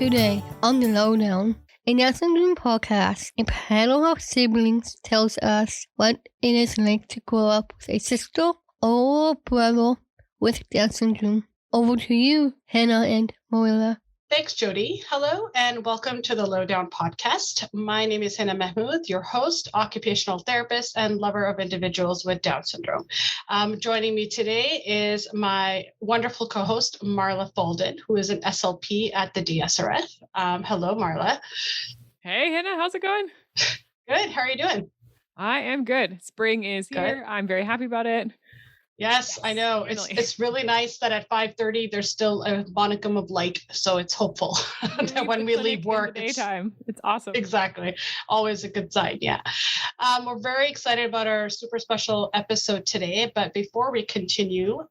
Today on the LowDOWN, a Down syndrome podcast, a panel of siblings tells us what it is like to grow up with a sister or a brother with Down syndrome. Over to you, Hannah and Marilla. Thanks, Jody. Hello, and welcome to the LowDOWN podcast. My name is Hannah Mahmood, your host, occupational therapist, and lover of individuals with Down syndrome. Joining me today is my wonderful co-host, Marla Folden, who is an SLP at the DSRF. Hello, Marla. Hey, Hannah, how's it going? Good. How are you doing? I am good. Spring is here. Good. I'm very happy about it. Yes, I know. It's really nice that at 5:30 there's still a modicum of light, so it's hopeful that when we leave work, daytime. It's awesome. Exactly. Always a good sign. Yeah. We're very excited about our super special episode today, but before we continue,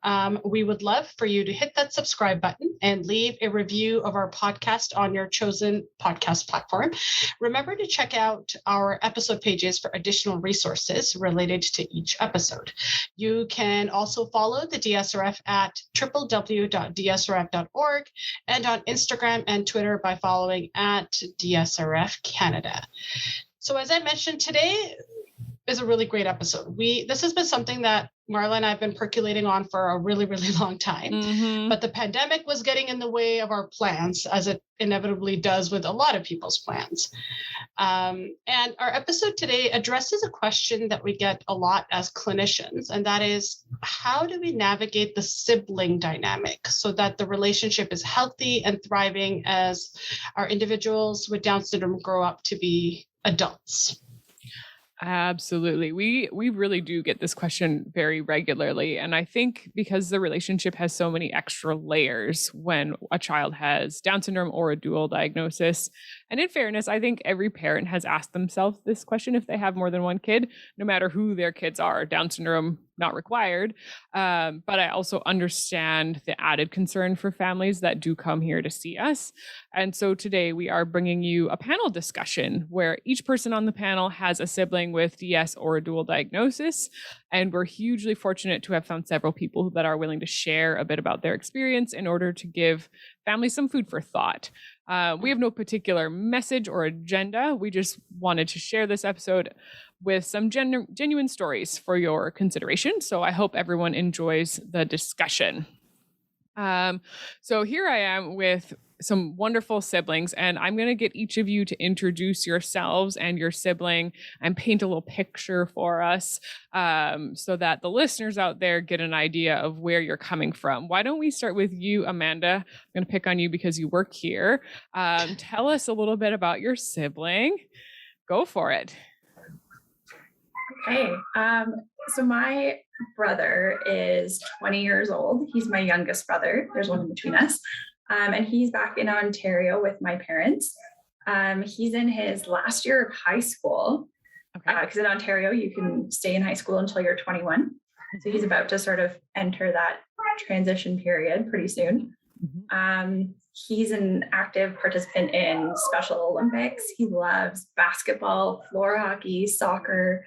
we would love for you to hit that subscribe button and leave a review of our podcast on your chosen podcast platform. Remember to check out our episode pages for additional resources related to each episode. You can also follow the DSRF at www.dsrf.org and on Instagram and Twitter by following at DSRF Canada. So as I mentioned, today is a really great episode. This has been something that Marla and I have been percolating on for a really, really long time. But the pandemic was getting in the way of our plans, as it inevitably does with a lot of people's plans. And our episode today addresses a question that we get a lot as clinicians, and that is, how do we navigate the sibling dynamic so that the relationship is healthy and thriving as our individuals with Down syndrome grow up to be adults? Absolutely. We really do get this question very regularly. And I think because the relationship has so many extra layers when a child has Down syndrome or a dual diagnosis. And in fairness, I think every parent has asked themselves this question if they have more than one kid, no matter who their kids are. Down syndrome not required. But I also understand the added concern for families that do come here to see us. And so today we are bringing you a panel discussion where each person on the panel has a sibling with DS or a dual diagnosis. And we're hugely fortunate to have found several people that are willing to share a bit about their experience in order to give families some food for thought. We have no particular message or agenda. We just wanted to share this episode with some genuine stories for your consideration. So I hope everyone enjoys the discussion. So here I am with some wonderful siblings, and I'm going to get each of you to introduce yourselves and your sibling and paint a little picture for us so that the listeners out there get an idea of where you're coming from. Why don't we start with you, Amanda? I'm going to pick on you because you work here. Tell us a little bit about your sibling. Go for it. Okay, so my brother is 20 years old. He's my youngest brother. There's one in between us. And he's back in Ontario with my parents. He's in his last year of high school. Because in Ontario, you can stay in high school until you're 21. So he's about to sort of enter that transition period pretty soon. He's an active participant in Special Olympics. He loves basketball, floor hockey, soccer,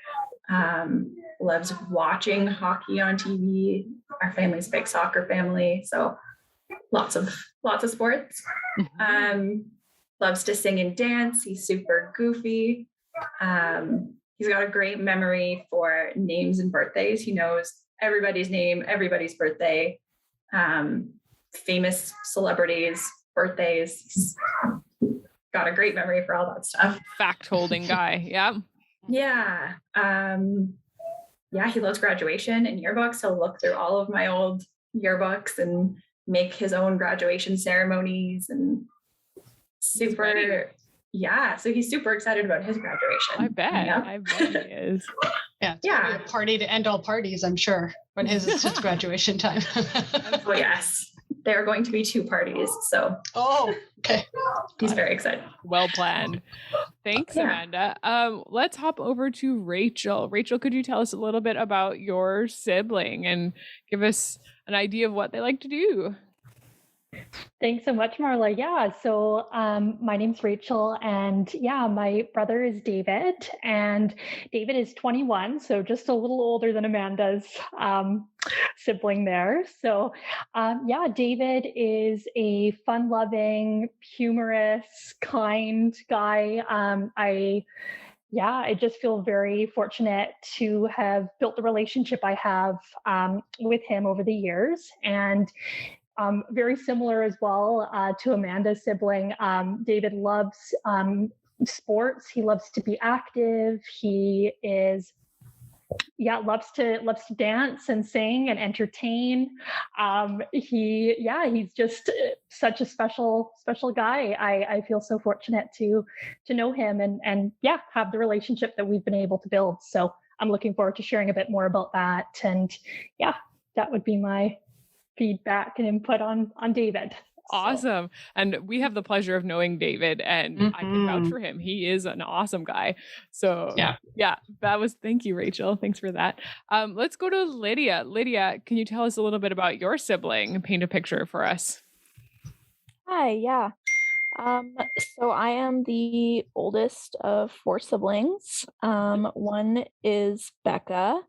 loves watching hockey on TV. Our family's a big soccer family, so lots of sports. Loves to sing and dance. He's super goofy. He's got a great memory for names and birthdays. He knows everybody's name, everybody's birthday, famous celebrities' birthdays. He's got a great memory for all that stuff. Fact-holding guy. Yeah. Yeah. He loves graduation and yearbooks. He'll look through all of my old yearbooks and make his own graduation ceremonies and so he's super excited about his graduation. I bet. Yep. I bet he is. Yeah. A party to end all parties, I'm sure, when it's graduation time. Oh, yes. There are going to be 2 parties. So. Oh, okay. He's very excited. Well planned. Thanks, Amanda. Let's hop over to Rachel. Rachel, could you tell us a little bit about your sibling and give us an idea of what they like to do? Thanks so much, Marla. Yeah, so my name's Rachel, and yeah, my brother is David, and David is 21, so just a little older than Amanda's sibling there. So yeah, David is a fun-loving, humorous, kind guy. I just feel very fortunate to have built the relationship I have with him over the years. And very similar as well to Amanda's sibling. David loves sports. He loves to be active. He is loves to dance and sing and entertain. He's just such a special guy. I feel so fortunate to know him and have the relationship that we've been able to build. So I'm looking forward to sharing a bit more about that. And yeah, that would be my feedback and input on David. Awesome. And we have the pleasure of knowing David, and I can vouch for him. He is an awesome guy. So thank you, Rachel. Thanks for that. Let's go to Lydia. Lydia, can you tell us a little bit about your sibling and paint a picture for us? Hi, yeah. So I am the oldest of 4 siblings. One is Becca.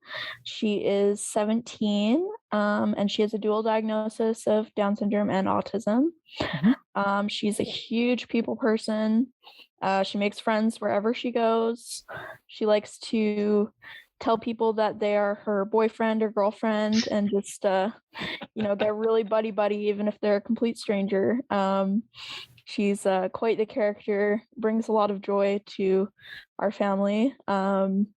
She is 17, and she has a dual diagnosis of Down syndrome and autism. She's a huge people person. She makes friends wherever she goes. She likes to tell people that they are her boyfriend or girlfriend and just, get really buddy, even if they're a complete stranger. She's quite the character, brings a lot of joy to our family. And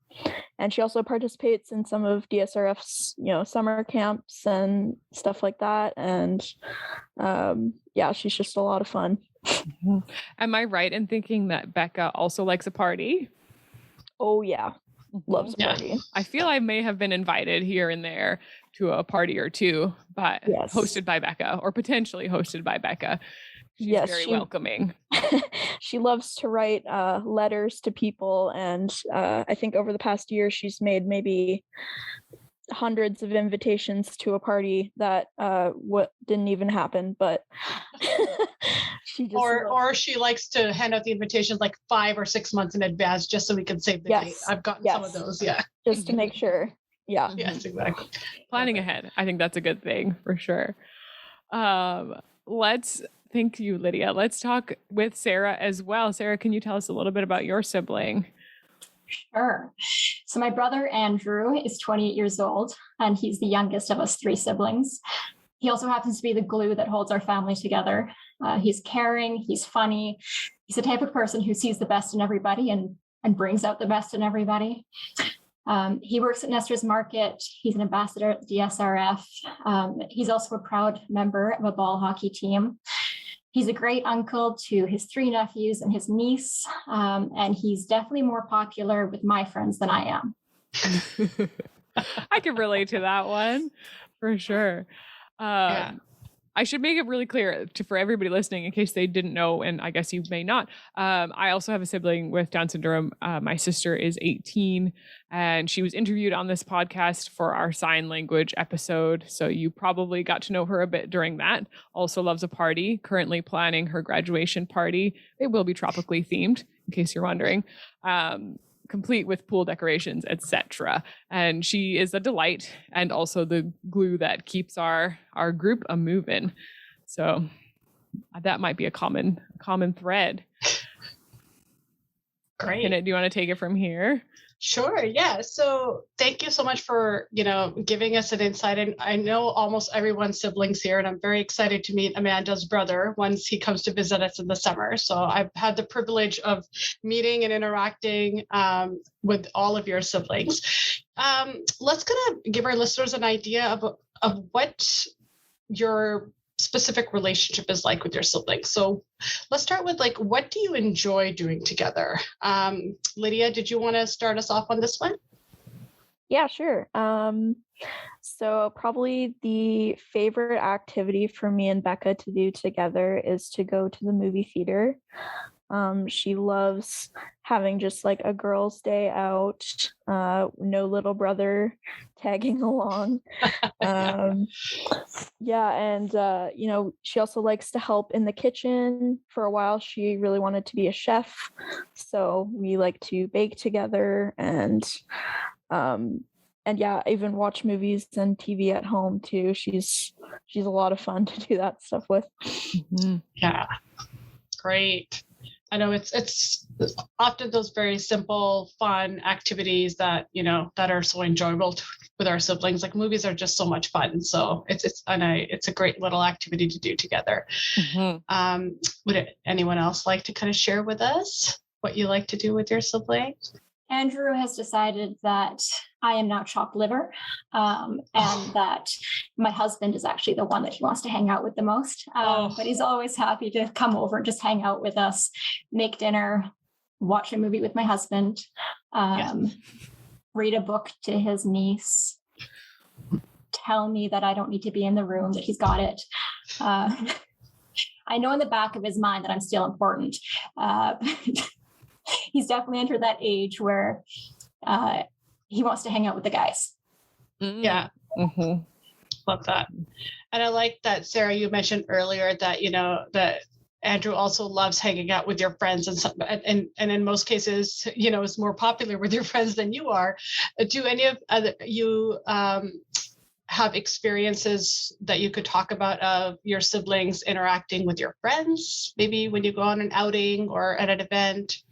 she also participates in some of DSRF's, summer camps and stuff like that. And she's just a lot of fun. Am I right in thinking that Becca also likes a party? Oh, yeah. Loves a party. I feel I may have been invited here and there to a party or two, but hosted by Becca or potentially hosted by Becca. She's very welcoming. She loves to write letters to people. And I think over the past year, she's made maybe hundreds of invitations to a party that didn't even happen. But she just or she likes to hand out the invitations like 5 or 6 months in advance just so we can save the date. I've gotten some of those. Yeah. Just to make sure. Yeah. Yes, exactly. Planning ahead. I think that's a good thing for sure. Thank you, Lydia. Let's talk with Sarah as well. Sarah, can you tell us a little bit about your sibling? Sure. So my brother Andrew is 28 years old, and he's the youngest of us 3 siblings. He also happens to be the glue that holds our family together. He's caring, he's funny. He's the type of person who sees the best in everybody and brings out the best in everybody. He works at Nestor's Market. He's an ambassador at the DSRF. He's also a proud member of a ball hockey team. He's a great uncle to his 3 nephews and his niece, and he's definitely more popular with my friends than I am. I can relate to that one for sure. I should make it really clear for everybody listening in case they didn't know, and I guess you may not. I also have a sibling with Down syndrome. My sister is 18, and she was interviewed on this podcast for our sign language episode. So you probably got to know her a bit during that. Also loves a party, currently planning her graduation party. It will be tropically themed, in case you're wondering. Complete with pool decorations, etc. And she is a delight and also the glue that keeps our group a moving. So that might be a common thread. Great. Do you want to take it from here? Sure. Yeah. So thank you so much for, giving us an insight. And I know almost everyone's siblings here, and I'm very excited to meet Amanda's brother once he comes to visit us in the summer. So I've had the privilege of meeting and interacting with all of your siblings. Let's kind of give our listeners an idea of what your specific relationship is like with your siblings. So let's start with what do you enjoy doing together? Lydia, did you want to start us off on this one? Yeah, sure. So probably the favorite activity for me and Becca to do together is to go to the movie theater. She loves having just like a girls' day out, no little brother tagging along. Yeah, and she also likes to help in the kitchen. For a while, she really wanted to be a chef, so we like to bake together and yeah, even watch movies and TV at home too. She's a lot of fun to do that stuff with. Mm-hmm. Yeah, great. I know it's often those very simple, fun activities that that are so enjoyable with our siblings. Like movies are just so much fun, so it's a great little activity to do together. Mm-hmm. Would anyone else like to kind of share with us what you like to do with your siblings? Andrew has decided that I am now chopped liver, and that my husband is actually the one that he wants to hang out with the most. But he's always happy to come over and just hang out with us, make dinner, watch a movie with my husband, read a book to his niece, tell me that I don't need to be in the room, that he's got it. I know in the back of his mind that I'm still important. He's definitely entered that age where he wants to hang out with the guys. Yeah. Mm-hmm. Love that. And I like that, Sarah, you mentioned earlier that, that Andrew also loves hanging out with your friends and in most cases, is more popular with your friends than you are. Do any of you have experiences that you could talk about of your siblings interacting with your friends, maybe when you go on an outing or at an event?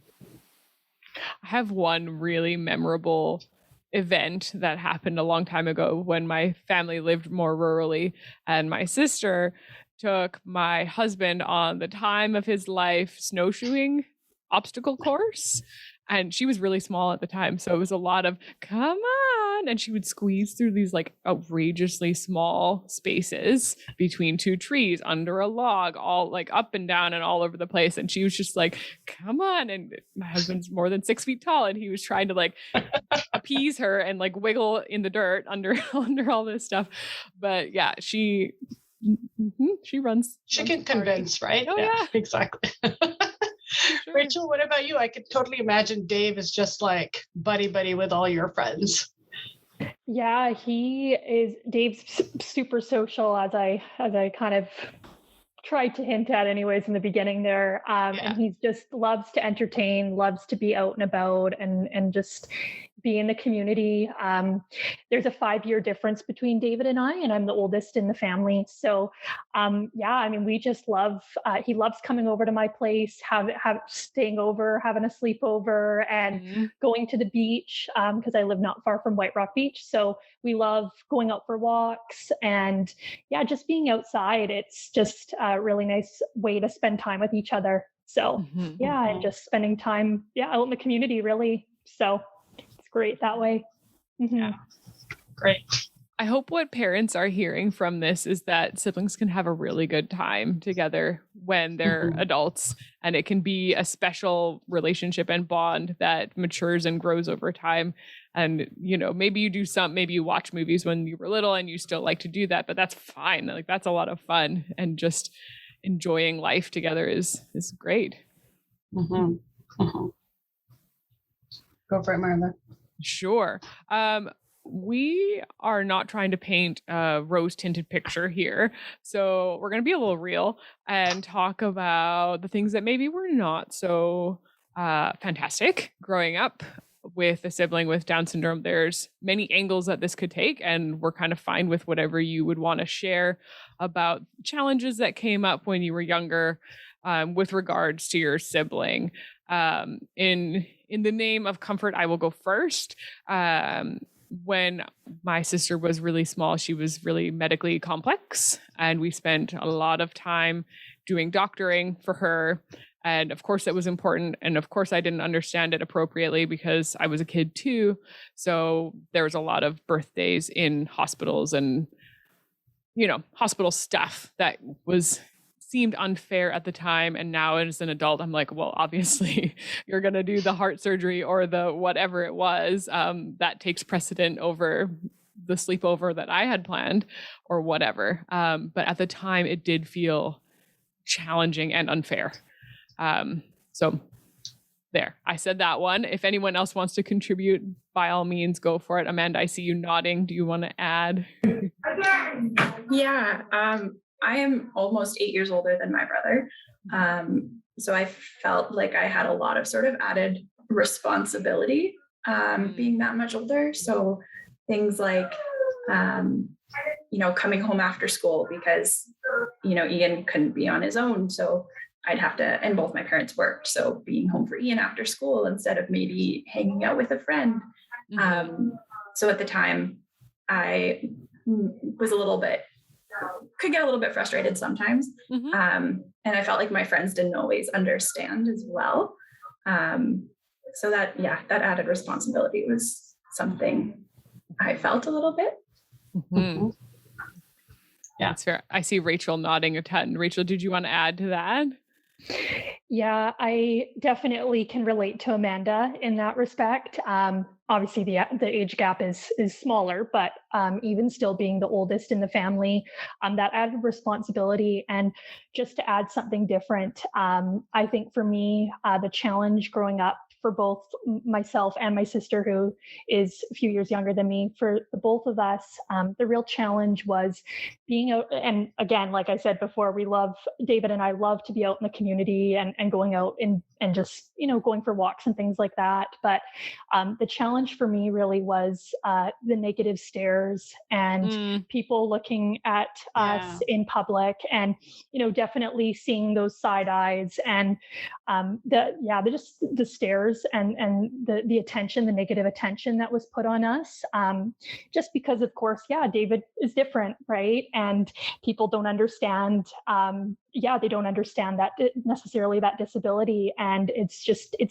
I have one really memorable event that happened a long time ago when my family lived more rurally, and my sister took my husband on the time of his life snowshoeing obstacle course. And she was really small at the time, so it was a lot of come on, and she would squeeze through these like outrageously small spaces between two trees under a log, all like up and down and all over the place. And she was just like, come on. And my husband's more than 6 feet tall, and he was trying to like appease her and like wiggle in the dirt under all this stuff. But yeah, she runs. She can convince, right? Oh yeah, exactly. Sure. Rachel, what about you? I could totally imagine Dave is just like buddy with all your friends. Yeah, Dave's super social, as I kind of tried to hint at anyways in the beginning there. And he just loves to entertain, loves to be out and about and just be in the community. There's a 5-year difference between David and I, and I'm the oldest in the family. So we just love, he loves coming over to my place, staying over, having a sleepover, and going to the beach, because I live not far from White Rock Beach. So we love going out for walks and just being outside. It's just a really nice way to spend time with each other. So and just spending time out in the community, really. So it's great that way. Yeah, great. I hope what parents are hearing from this is that siblings can have a really good time together when they're adults, and it can be a special relationship and bond that matures and grows over time. And, maybe you watch movies when you were little and you still like to do that, but that's fine. Like that's a lot of fun, and just enjoying life together is great. Go for it, Marla. Sure. We are not trying to paint a rose-tinted picture here. So we're going to be a little real and talk about the things that maybe were not so fantastic growing up with a sibling with Down syndrome. There's many angles that this could take, and we're kind of fine with whatever you would want to share about challenges that came up when you were younger with regards to your sibling. In the name of comfort, I will go first. When my sister was really small, she was really medically complex, and we spent a lot of time doing doctoring for her. And of course that was important. And of course I didn't understand it appropriately because I was a kid too. So there was a lot of birthdays in hospitals and, hospital stuff that seemed unfair at the time. And now as an adult, I'm like, well, obviously you're going to do the heart surgery or the whatever it was, that takes precedent over the sleepover that I had planned or whatever. But at the time it did feel challenging and unfair. So there, I said that one. If anyone else wants to contribute, by all means, go for it. Amanda, I see you nodding. Do you want to add? Yeah, I am almost 8 years older than my brother. So I felt like I had a lot of sort of added responsibility being that much older. So things like, coming home after school because, Ian couldn't be on his own. So I'd have to, and both my parents worked. So being home for Ian after school instead of maybe hanging out with a friend. So at the time, I was could get a little bit frustrated sometimes. And I felt like my friends didn't always understand as well. So that added responsibility was something I felt a little bit. Yeah, that's fair. I see Rachel nodding a ton. Rachel, did you want to add to that? Yeah, I definitely can relate to Amanda in that respect. Obviously, the age gap is smaller, but even still being the oldest in the family, that added responsibility. And just to add something different, I think for me, the challenge growing up for both myself and my sister, who is a few years younger than me, for the both of us, the real challenge was being out. And again, like I said before, David and I love to be out in the community and going out and just, going for walks and things like that. But the challenge for me really was the negative stares and people looking at us in public and, definitely seeing those side eyes and the stares and the attention, the negative attention that was put on us. Just because, of course, David is different, right? And people don't understand. They don't understand that necessarily that disability. And it's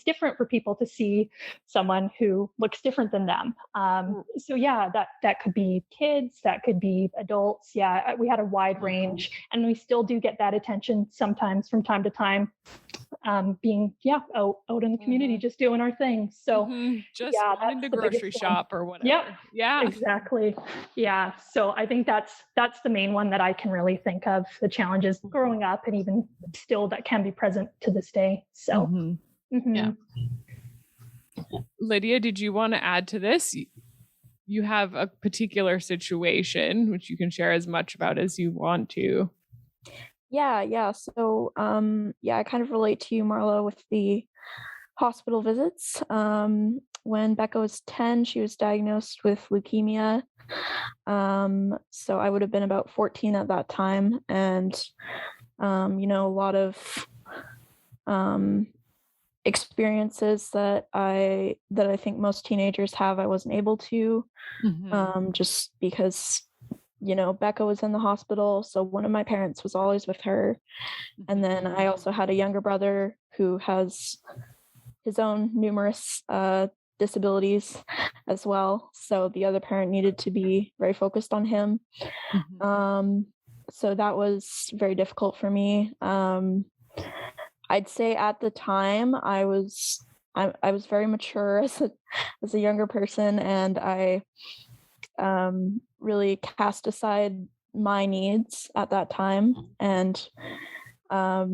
different for people to see someone who looks different than them. That could be kids, that could be adults. Yeah, we had a wide range, and we still do get that attention sometimes from time to time, being out in the community, just doing our thing. So just wanting to grocery shop or whatever. Yep. Yeah, exactly. Yeah. So I think that's the main one that I can really think of, the challenges growing up and even still that can be present to this day. So Yeah. Lydia, did you want to add to this? You have a particular situation which you can share as much about as you want to. Yeah. So, I kind of relate to you, Marla, with the hospital visits. When Becca was 10, she was diagnosed with leukemia. So I would have been about 14 at that time. And, a lot of experiences that I think most teenagers have, I wasn't able to, just because Becca was in the hospital, so one of my parents was always with her. And then I also had a younger brother who has his own numerous disabilities as well, so the other parent needed to be very focused on him. So that was very difficult for me. I'd say at the time I was very mature as a younger person, and I really cast aside my needs at that time. And a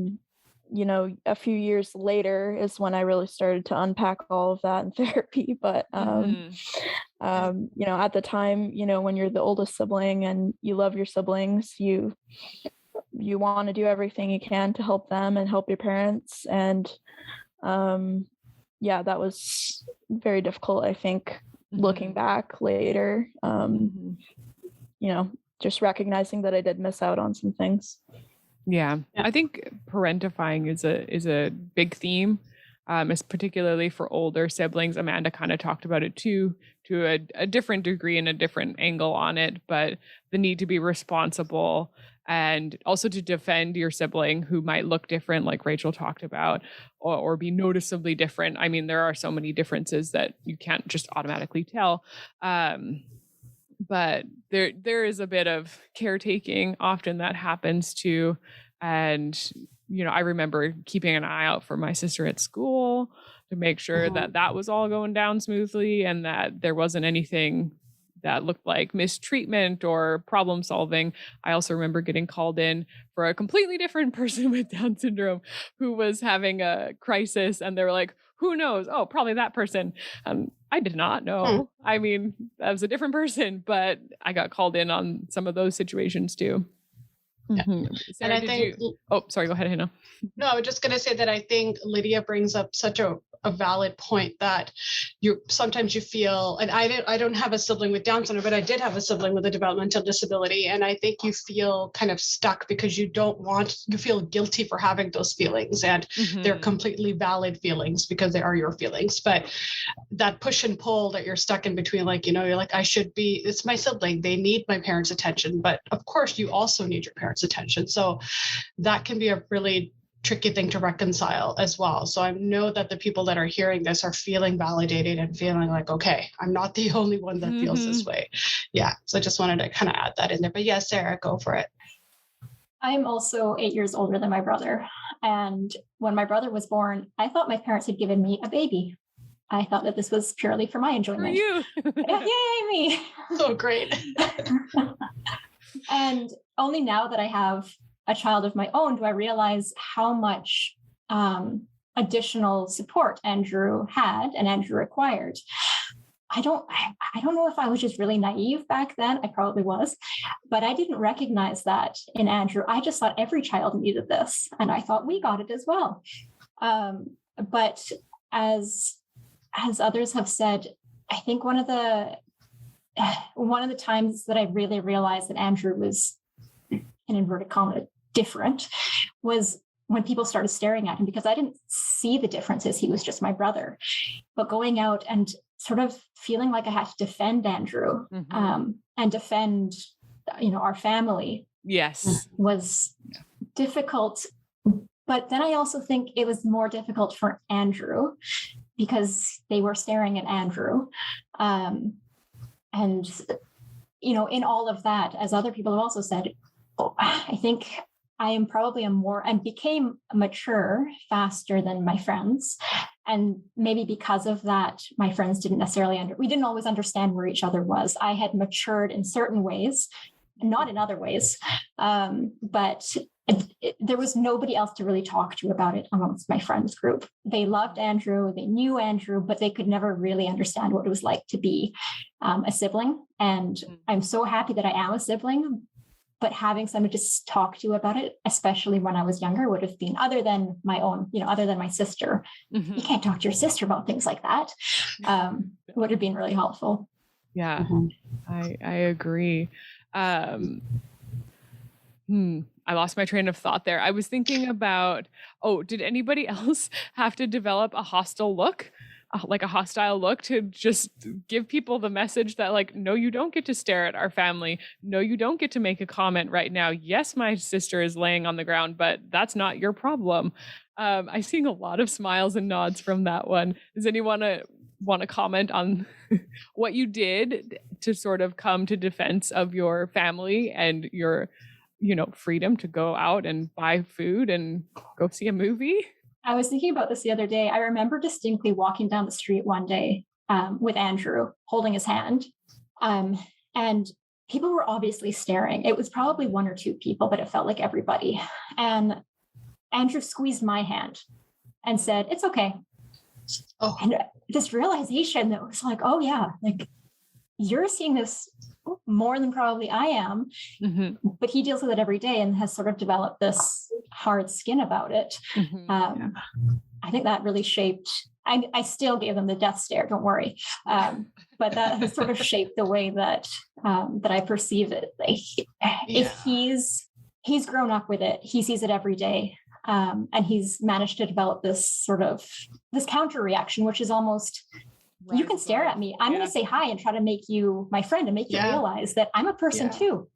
few years later is when I really started to unpack all of that in therapy. But at the time, when you're the oldest sibling and you love your siblings, you want to do everything you can to help them and help your parents. And that was very difficult, I think, looking back later. Just recognizing that I did miss out on some things. Yeah. I think parentifying is a big theme, is particularly for older siblings. Amanda kind of talked about it too, to a different degree and a different angle on it, but the need to be responsible and also to defend your sibling who might look different, like Rachel talked about, or be noticeably different. I mean, there are so many differences that you can't just automatically tell. But there is a bit of caretaking often that happens too. And, I remember keeping an eye out for my sister at school to make sure that was all going down smoothly and that there wasn't anything that looked like mistreatment or problem solving. I also remember getting called in for a completely different person with Down syndrome who was having a crisis, and they were like, who knows? Oh, probably that person. I did not know. I mean, that was a different person, but I got called in on some of those situations too. Yeah. Sarah, And I think, oh, sorry, go ahead, Hannah. No, I was just going to say that I think Lydia brings up such a valid point that sometimes you feel, and I don't have a sibling with Down syndrome, but I did have a sibling with a developmental disability. And I think you feel kind of stuck because you feel guilty for having those feelings, and they're completely valid feelings because they are your feelings. But that push and pull that you're stuck in between, like, you're like, it's my sibling. They need my parents' attention. But of course you also need your parents' attention. So that can be a really tricky thing to reconcile as well. So I know that the people that are hearing this are feeling validated and feeling like, okay, I'm not the only one that feels this way. Yeah. So I just wanted to kind of add that in there. But yeah, Sarah, go for it. I'm also 8 years older than my brother. And when my brother was born, I thought my parents had given me a baby. I thought that this was purely for my enjoyment. For you. Yay, me. So great. And only now that I have a child of my own do I realize how much additional support Andrew had and Andrew required. I don't know if I was just really naive back then. I probably was, but I didn't recognize that in Andrew. I just thought every child needed this, and I thought we got it as well. But as others have said, I think one of the times that I really realized that Andrew was, in inverted commas, different was when people started staring at him, because I didn't see the differences. He was just my brother. But going out and sort of feeling like I had to defend Andrew and defend, our family. Yes. Was difficult. But then I also think it was more difficult for Andrew because they were staring at Andrew. And, in all of that, as other people have also said, I think I am probably became mature faster than my friends. And maybe because of that, my friends didn't necessarily we didn't always understand where each other was. I had matured in certain ways, not in other ways. But there was nobody else to really talk to about it amongst my friends group. They loved Andrew, they knew Andrew, but they could never really understand what it was like to be a sibling. And I'm so happy that I am a sibling. But having someone to talk to about it, especially when I was younger, would have been other than my own, other than my sister. You can't talk to your sister about things like that. Would have been really helpful. Yeah, I agree. I lost my train of thought there. I was thinking about, did anybody else have to develop a hostile look? Like a hostile look to just give people the message that, like, no, you don't get to stare at our family. No, you don't get to make a comment right now. Yes, my sister is laying on the ground, but that's not your problem. I'm seeing a lot of smiles and nods from that one. Does anyone want to comment on what you did to sort of come to defense of your family and your, freedom to go out and buy food and go see a movie? I was thinking about this the other day. I remember distinctly walking down the street one day with Andrew, holding his hand. And people were obviously staring. It was probably one or two people, but it felt like everybody. And Andrew squeezed my hand and said, "It's okay." And this realization that was like, oh yeah, like you're seeing this more than probably I am, but he deals with it every day and has sort of developed this hard skin about it. I think that really shaped, I still gave him the death stare, don't worry. But that has sort of shaped the way that I perceive it. If he's grown up with it, he sees it every day. And he's managed to develop this counter reaction, which is almost, you can stare at me. I'm going to say hi and try to make you my friend and make you realize that I'm a person too.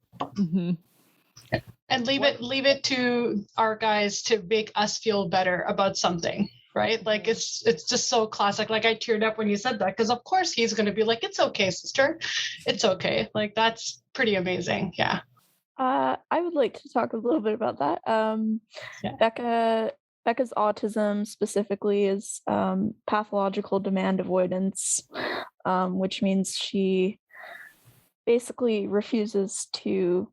And leave it to our guys to make us feel better about something, right? Like it's just so classic. Like I teared up when you said that, because of course he's going to be like, "It's okay, sister. It's okay." Like that's pretty amazing. Yeah. I would like to talk a little bit about that. Becca's autism specifically is pathological demand avoidance, which means she basically refuses to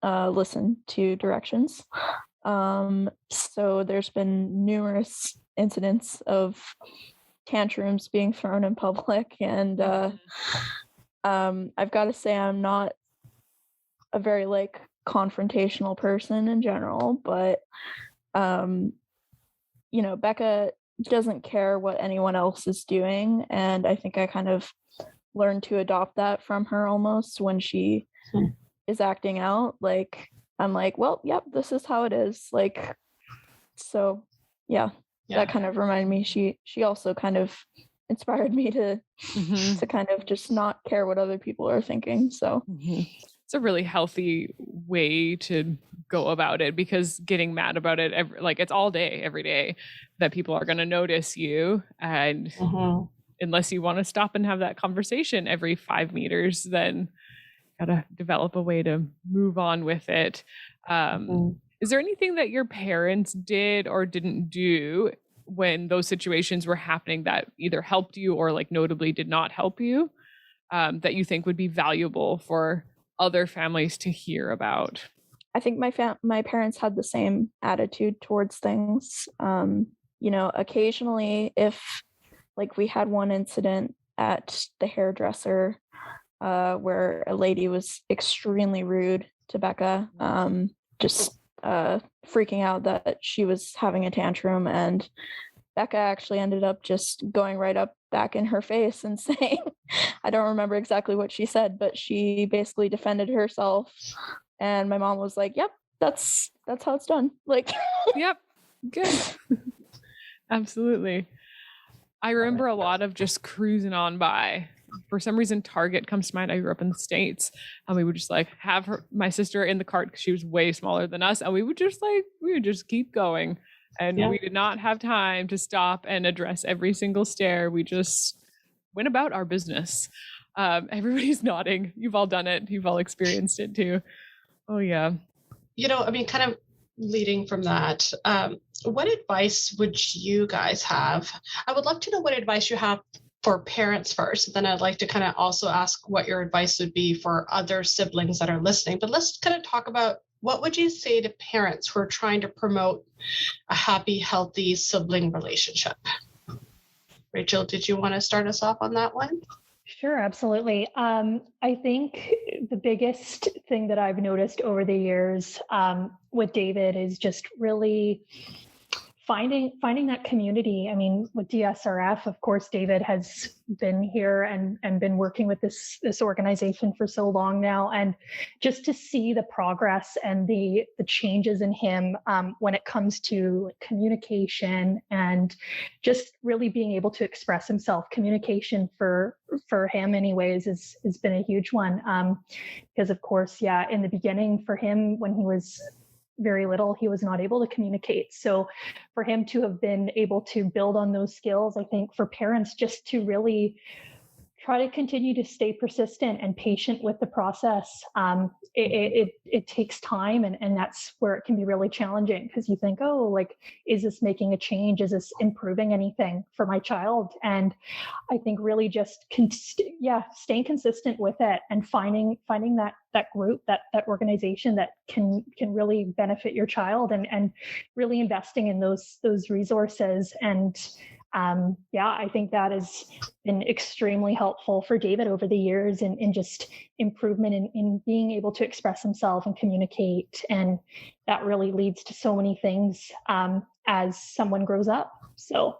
listen to directions. So there's been numerous incidents of tantrums being thrown in public, and I've got to say I'm not a very like confrontational person in general, but you know, Becca doesn't care what anyone else is doing, and I think I kind of learned to adopt that from her almost when she is acting out. Like I'm like, well, yep, this is how it is. Like, so yeah, that kind of reminded me. She also kind of inspired me to kind of just not care what other people are thinking. So it's a really healthy way to go about it, because getting mad about it, like it's all day, every day that people are going to notice you. And unless you want to stop and have that conversation every 5 meters, then gotta develop a way to move on with it. Is there anything that your parents did or didn't do when those situations were happening that either helped you or like notably did not help you, that you think would be valuable for other families to hear about? I think my parents had the same attitude towards things. You know, occasionally if like we had one incident at the hairdresser where a lady was extremely rude to Becca, just freaking out that she was having a tantrum, and Becca actually ended up just going right up back in her face and saying, I don't remember exactly what she said, but she basically defended herself, and my mom was like, yep, that's how it's done. Like, yep, good. Absolutely. I remember a lot of just cruising on by. For some reason, Target comes to mind. I grew up in the States, and we would just like have my sister in the cart because she was way smaller than us, and we would just keep going, and we did not have time to stop and address every single stare. We just went about our business. Everybody's nodding. You've all done it. You've all experienced it too. Oh yeah. You know, I mean, kind of leading from that, what advice would you guys have? I would love to know what advice you have for parents first. Then I'd like to kind of also ask what your advice would be for other siblings that are listening. But let's kind of talk about, what would you say to parents who are trying to promote a happy, healthy sibling relationship? Rachel, did you want to start us off on that one? Sure, absolutely. I think the biggest thing that I've noticed over the years with David is just really finding that community. I mean, with DSRF, of course, David has been here and been working with this organization for so long now, and just to see the progress and the changes in him when it comes to communication and just really being able to express himself. Communication for him, anyways, has been a huge one, because of course, in the beginning for him when he was very little, he was not able to communicate. So for him to have been able to build on those skills, I think for parents just to really try to continue to stay persistent and patient with the process. It takes time, and that's where it can be really challenging, because you think, oh, like, is this making a change? Is this improving anything for my child? And I think really just staying consistent with it and finding that group, that organization that can really benefit your child, and really investing in those resources. And I think that has been extremely helpful for David over the years in just improvement in being able to express himself and communicate. And that really leads to so many things as someone grows up. So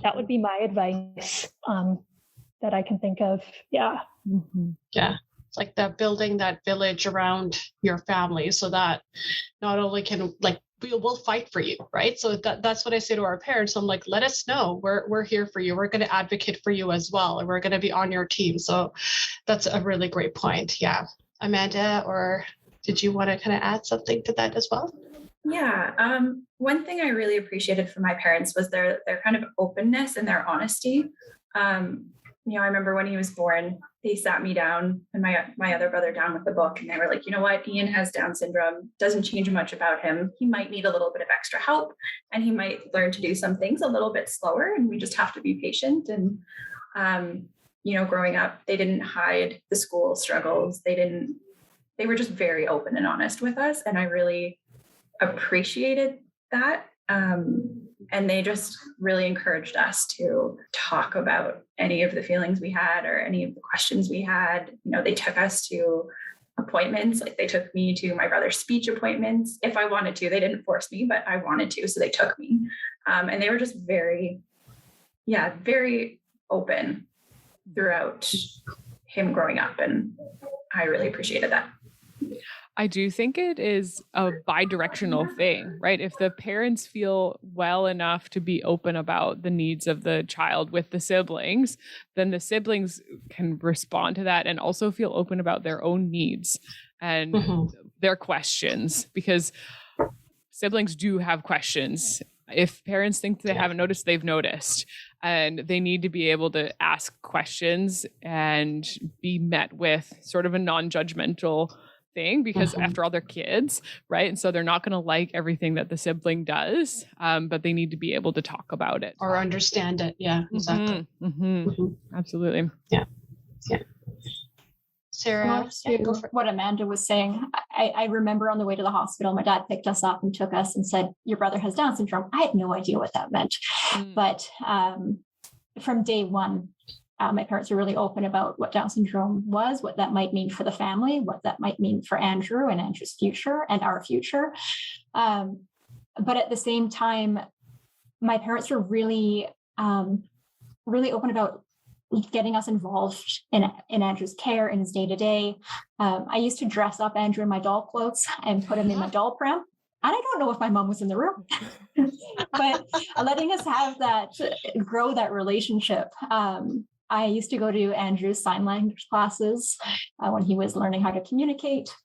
that would be my advice that I can think of. Yeah. Yeah. It's like that, building that village around your family, so that not only can, like, we'll fight for you, right? So that's what I say to our parents. I'm like, let us know. We're here for you. We're going to advocate for you as well, and we're going to be on your team. So that's a really great point. Yeah. Amanda, or did you want to kind of add something to that as well? Yeah. One thing I really appreciated from my parents was their kind of openness and their honesty. I remember when he was born, they sat me down and my other brother down with the book, and they were like, you know what, Ian has Down syndrome, doesn't change much about him. He might need a little bit of extra help, and he might learn to do some things a little bit slower, and we just have to be patient. And growing up, they didn't hide the school struggles. They were just very open and honest with us. And I really appreciated that. And they just really encouraged us to talk about any of the feelings we had or any of the questions we had. They took us to appointments. Like they took me to my brother's speech appointments if I wanted to. They didn't force me, but I wanted to, so they took me. And they were just very open throughout him growing up, and I really appreciated that. I do think it is a bi-directional thing, right? If the parents feel well enough to be open about the needs of the child with the siblings, then the siblings can respond to that and also feel open about their own needs and their questions, because siblings do have questions. If parents think they haven't noticed, they've noticed, and they need to be able to ask questions and be met with sort of a non-judgmental thing, because after all, they're kids, right? And so they're not going to like everything that the sibling does, but they need to be able to talk about it or understand it. Yeah, exactly. Absolutely. Yeah. Sarah, what Amanda was saying, I remember on the way to the hospital, my dad picked us up and took us and said, "Your brother has Down syndrome." I had no idea what that meant. But from day one, my parents were really open about what Down syndrome was, what that might mean for the family, what that might mean for Andrew and Andrew's future and our future. But at the same time, my parents were really, really open about getting us involved in Andrew's care, in his day-to-day. I used to dress up Andrew in my doll clothes and put him in my doll pram. And I don't know if my mom was in the room, but letting us have that, grow that relationship. I used to go to Andrew's sign language classes when he was learning how to communicate.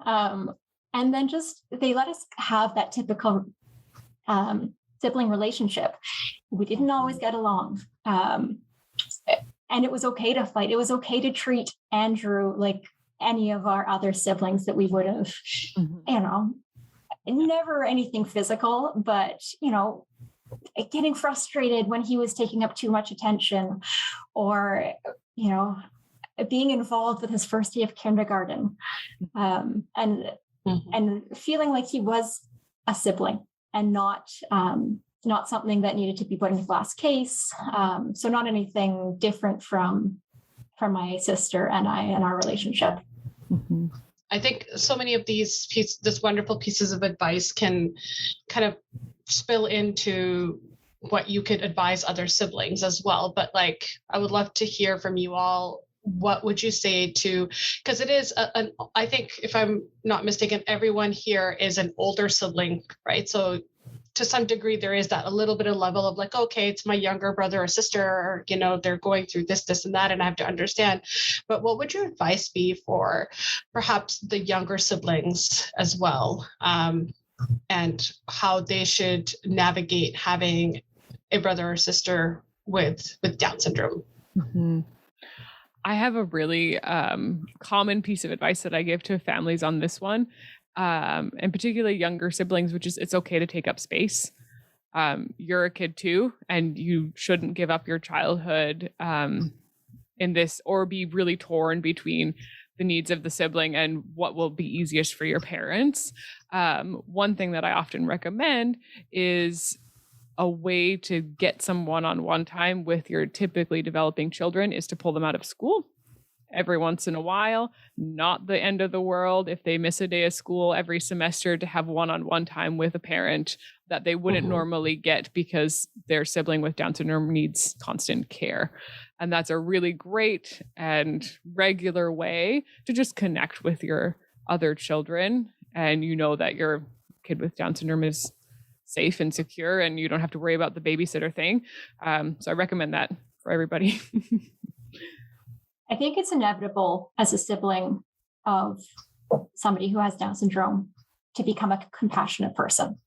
And then they let us have that typical sibling relationship. We didn't always get along. And it was okay to fight. It was okay to treat Andrew like any of our other siblings that we would have, never anything physical, but, getting frustrated when he was taking up too much attention, or, being involved with his first day of kindergarten, and feeling like he was a sibling and not something that needed to be put in a glass case. So not anything different from my sister and I and our relationship. I think so many of these wonderful pieces of advice can kind of spill into what you could advise other siblings as well. But I would love to hear from you all. What would you say to, because it is, I think if I'm not mistaken, everyone here is an older sibling, right? So to some degree, there is that a little bit of level of okay, it's my younger brother or sister, or, they're going through this, and that, and I have to understand. But what would your advice be for perhaps the younger siblings as well, and how they should navigate having a brother or sister with Down syndrome? I have a really common piece of advice that I give to families on this one. And particularly younger siblings, which is it's okay to take up space. You're a kid too, and you shouldn't give up your childhood in this, or be really torn between the needs of the sibling and what will be easiest for your parents. One thing that I often recommend is a way to get some one-on-one time with your typically developing children is to pull them out of school every once in a while. Not the end of the world if they miss a day of school every semester, to have one-on-one time with a parent that they wouldn't normally get because their sibling with Down syndrome needs constant care. And that's a really great and regular way to just connect with your other children. And that your kid with Down syndrome is safe and secure, and you don't have to worry about the babysitter thing. So I recommend that for everybody. I think it's inevitable as a sibling of somebody who has Down syndrome to become a compassionate person.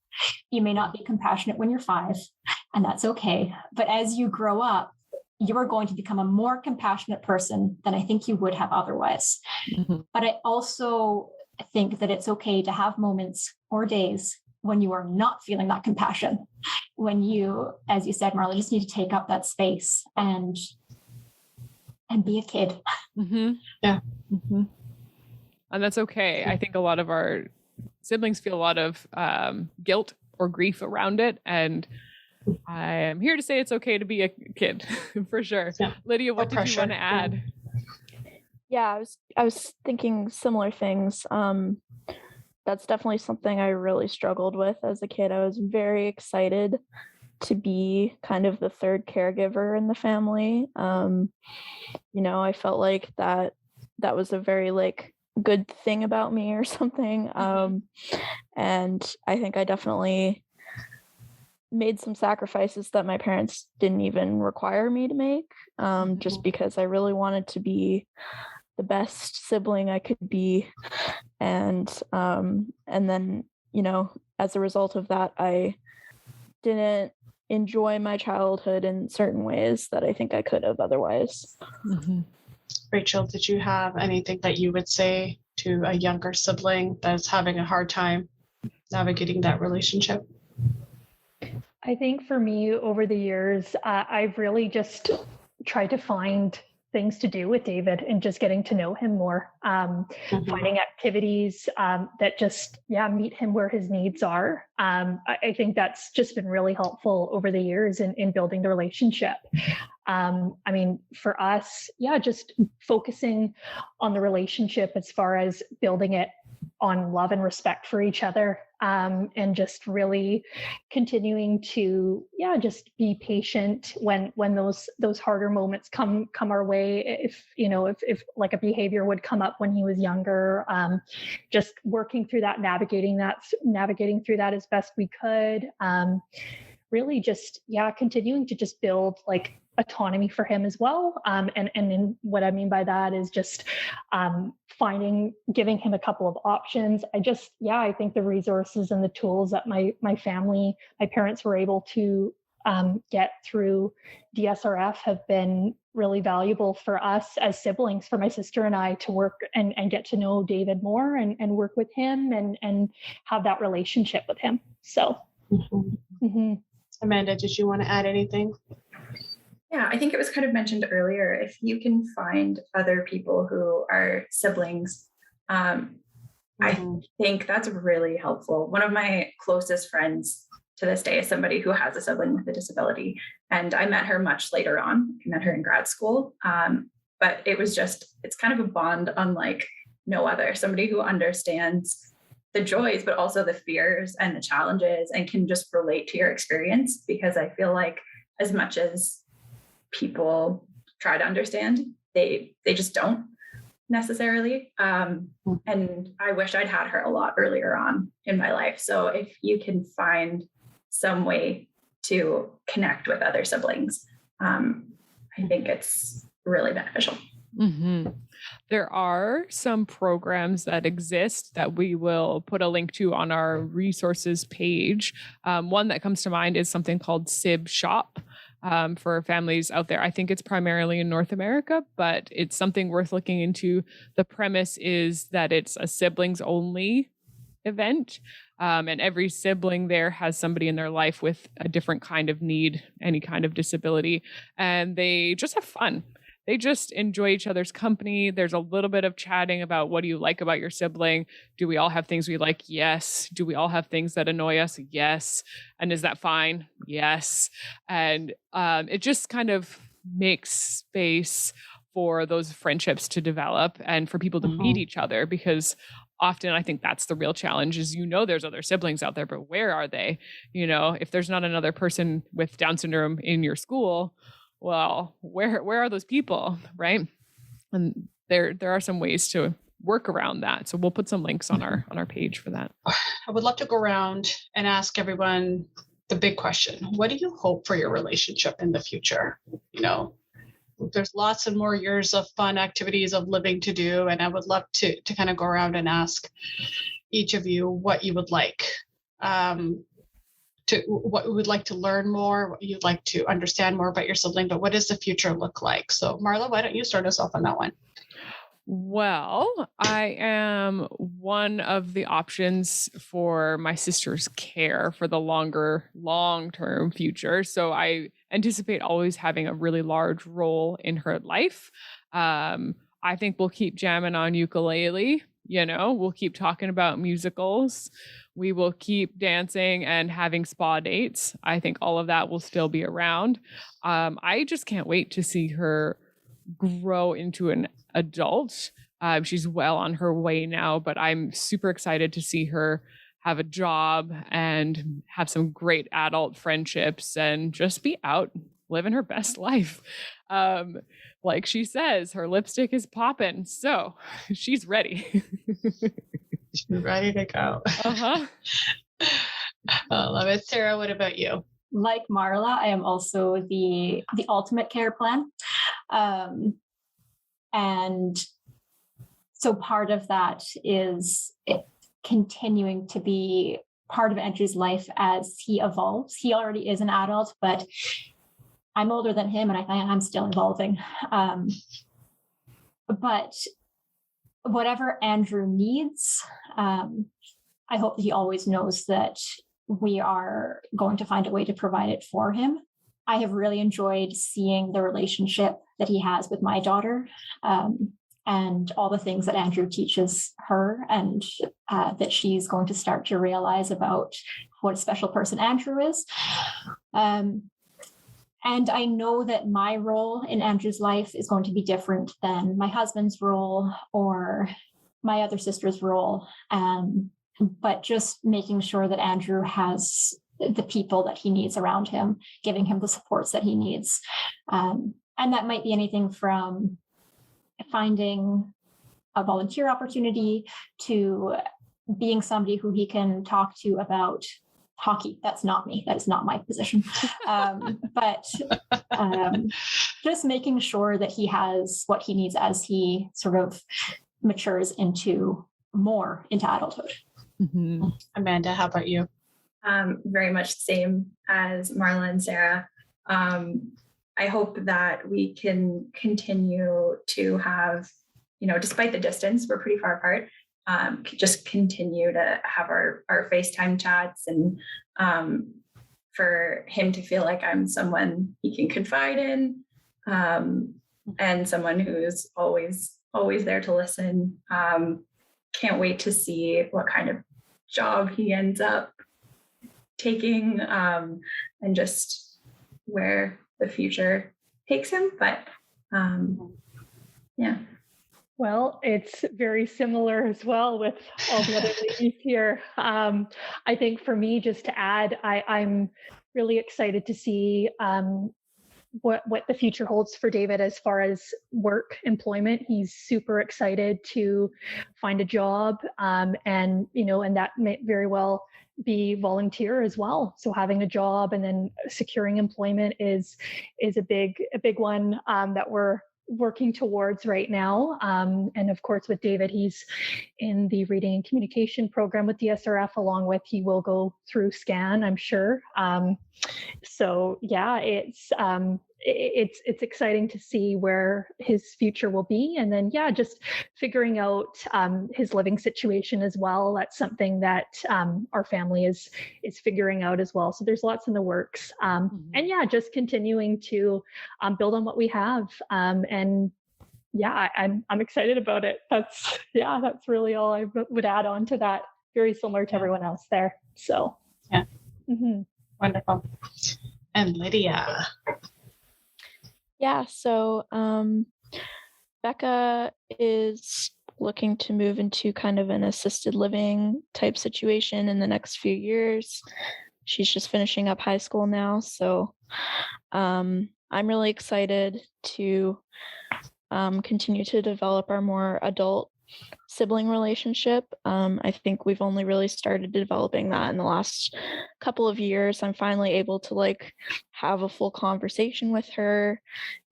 You may not be compassionate when you're 5, and that's okay. But as you grow up, you are going to become a more compassionate person than I think you would have otherwise. But I also think that it's okay to have moments or days when you are not feeling that compassion, when you, as you said, Marla, just need to take up that space and and be a kid. Mm-hmm. Yeah. Mm-hmm. And that's okay. I think a lot of our siblings feel a lot of guilt or grief around it. And I am here to say it's okay to be a kid for sure. Yeah. Lydia, what Or did pressure. you want to add? Yeah, I was thinking similar things. That's definitely something I really struggled with as a kid. I was very excited to be kind of the third caregiver in the family. I felt like that was a very like good thing about me or something. And I think I definitely made some sacrifices that my parents didn't even require me to make, just because I really wanted to be the best sibling I could be. And then, as a result of that, I didn't enjoy my childhood in certain ways that I think I could have otherwise. Mm-hmm. Rachel, did you have anything that you would say to a younger sibling that's having a hard time navigating that relationship? I think for me, over the years, I've really just tried to find things to do with David and just getting to know him more, finding activities that just, meet him where his needs are. I think that's just been really helpful over the years in building the relationship. For us, just focusing on the relationship as far as building it on love and respect for each other, and just really continuing to just be patient when those harder moments come our way. If like a behavior would come up when he was younger, just working through that, navigating through that as best we could. Really just continuing to just build like autonomy for him as well. And then what I mean by that is just giving him a couple of options. I think the resources and the tools that my parents were able to get through DSRF have been really valuable for us as siblings, for my sister and I to work and get to know David more and work with him and have that relationship with him. So. Amanda, did you want to add anything? Yeah, I think it was kind of mentioned earlier, if you can find other people who are siblings, I think that's really helpful. One of my closest friends to this day is somebody who has a sibling with a disability. And I met her much later on. I met her in grad school. But it's kind of a bond unlike no other. Somebody who understands the joys, but also the fears and the challenges and can just relate to your experience. Because I feel like as much as people try to understand, they just don't necessarily. And I wish I'd had her a lot earlier on in my life. So if you can find some way to connect with other siblings, I think it's really beneficial. Mm-hmm. There are some programs that exist that we will put a link to on our resources page. One that comes to mind is something called Sib Shop. For families out there. I think it's primarily in North America, but it's something worth looking into. The premise is that it's a siblings only event, and every sibling there has somebody in their life with a different kind of need, any kind of disability, and they just have fun. They just enjoy each other's company. There's a little bit of chatting about what do you like about your sibling? Do we all have things we like? Yes. Do we all have things that annoy us? Yes. And is that fine? Yes. And it just kind of makes space for those friendships to develop and for people to meet each other, because often I think that's the real challenge is, there's other siblings out there, but where are they? If there's not another person with Down syndrome in your school, well, where are those people, right? And there are some ways to work around that. So we'll put some links on our page for that. I would love to go around and ask everyone the big question. What do you hope for your relationship in the future? There's lots of more years of fun activities of living to do. And I would love to kind of go around and ask each of you what you would like. What you would like to learn more, what you'd like to understand more about your sibling, but what does the future look like? So Marla, why don't you start us off on that one? Well, I am one of the options for my sister's care for the long-term future. So I anticipate always having a really large role in her life. I think we'll keep jamming on ukulele. We'll keep talking about musicals. We will keep dancing and having spa dates. I think all of that will still be around. I just can't wait to see her grow into an adult. She's well on her way now, but I'm super excited to see her have a job and have some great adult friendships and just be out living her best life. Like she says, her lipstick is popping, so she's ready. She's ready to go. Uh-huh. I love it. Sarah, what about you? Like Marla, I am also the ultimate care plan. And so part of that is continuing to be part of Andrew's life as he evolves. He already is an adult, but I'm older than him and I think I'm still evolving. But whatever Andrew needs, I hope that he always knows that we are going to find a way to provide it for him. I have really enjoyed seeing the relationship that he has with my daughter, and all the things that Andrew teaches her, and that she's going to start to realize about what a special person Andrew is. And I know that my role in Andrew's life is going to be different than my husband's role or my other sister's role. But just making sure that Andrew has the people that he needs around him, giving him the supports that he needs. And that might be anything from finding a volunteer opportunity to being somebody who he can talk to about hockey. That's not me. That is not my position. But just making sure that he has what he needs as he sort of matures into adulthood. Mm-hmm. Amanda, how about you? Very much the same as Marla and Sarah. I hope that we can continue to have, despite the distance, we're pretty far apart, just continue to have our FaceTime chats, and for him to feel like I'm someone he can confide in, and someone who's always there to listen. Can't wait to see what kind of job he ends up taking, and just where the future takes him. But yeah. Well, it's very similar as well with all the other ladies here. I think for me, just to add, I'm really excited to see what the future holds for David as far as work, employment. He's super excited to find a job, and that may very well be volunteer as well. So having a job and then securing employment is a big one that we're working towards right now. And of course, with David, he's in the reading and communication program with DSRF, along with he will go through SCAN, I'm sure. So yeah, it's exciting to see where his future will be. And then, yeah, just figuring out his living situation as well. That's something that our family is figuring out as well. So there's lots in the works. And yeah, just continuing to build on what we have. And yeah, I'm excited about it. That's really all I would add on to that. Very similar to everyone else there. So yeah. Mm-hmm. Wonderful. And Lydia. Yeah, so Becca is looking to move into kind of an assisted living type situation in the next few years. She's just finishing up high school now, so I'm really excited to continue to develop our more adult sibling relationship. I think we've only really started developing that in the last couple of years. I'm finally able to have a full conversation with her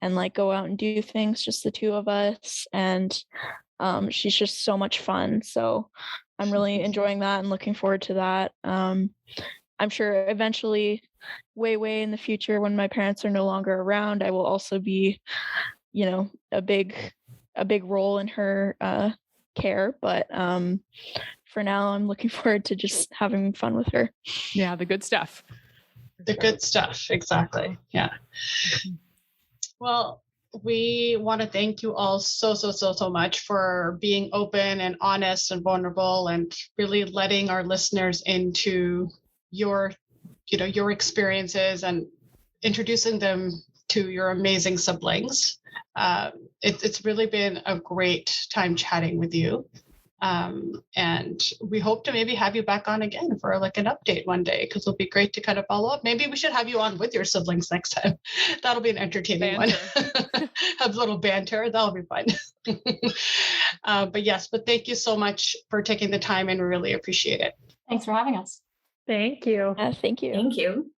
and go out and do things, just the two of us. And she's just so much fun. So I'm really enjoying that and looking forward to that. I'm sure eventually, way in the future, when my parents are no longer around, I will also be, a big role in her care. But for now, I'm looking forward to just having fun with her. Yeah, the good stuff. The good stuff, exactly. Yeah. Well, we want to thank you all so much for being open and honest and vulnerable and really letting our listeners into your experiences and introducing them to your amazing siblings. It's really been a great time chatting with you. And we hope to maybe have you back on again for like an update one day, because it'll be great to kind of follow up. Maybe we should have you on with your siblings next time. That'll be an entertaining one. Have a little banter. That'll be fun. But thank you so much for taking the time, and we really appreciate it. Thanks for having us. Thank you. Thank you. Thank you.